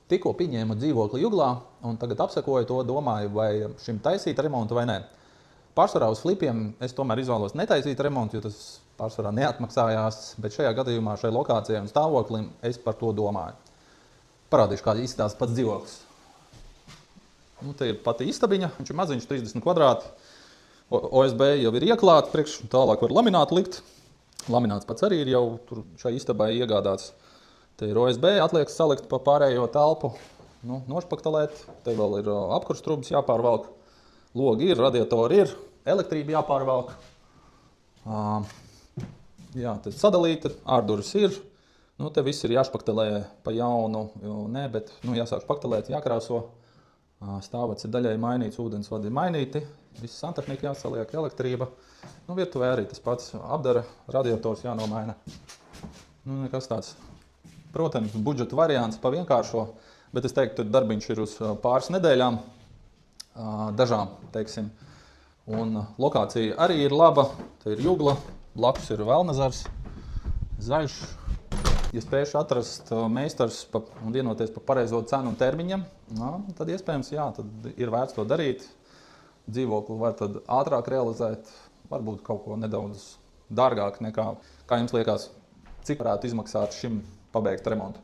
Tikko pieņēmu dzīvokli Juglā un tagad apsekoju to, domāju, vai šim taisīt remontu vai nē. Pārsvarā uz flipiem es tomēr izvēlos netaisīt remontu, jo tas pārsvarā neatmaksājās, bet šajā gadījumā šai lokācijai un stāvoklim es par to domāju. Parādīšu, kā izskatās pats dzīvoklis. Te ir pati istabiņa, viņš ir maziņš, 30 kvadrāti. OSB jau ir ieklāts, priekš tālāk var laminātu likt. Lamināts pats arī ir jau tur šai istabai iegādāts. Te ir OSB, atliek salikt pa pārējo telpu, nošpaktelēt. Te vēl ir apkurstrubas jāpārvalk. Logi ir, radiatori ir, elektrība jāpārvalk. Jā, te sadalīta, ārdurus ir. Te viss ir jāšpaktelē pa jaunu, bet jāsāk špaktelēt, jākrāso. Stāvats ir daļai mainīts, ūdensvadi ir mainīti, viss santehnika jāsaliek, elektrība. Virtuvē arī tas pats apdara, radiators jānomaina. Nekas tāds, protams, budžeta variants pa vienkāršo, bet es teiktu, ka darbiņš ir uz pāris nedēļām, dažām, teiksim. Un lokācija arī ir laba, te ir Jugla, blakus ir Velnezars, zaļš. Ja spēšu atrast meistars un vienoties par pareizo cenu un termiņam, tad iespējams, jā, tad ir vērts to darīt. Dzīvokli var tad ātrāk realizēt, varbūt kaut ko nedaudz dārgāk nekā, kā jums liekas, cik varētu izmaksāt šim pabeigt remontu.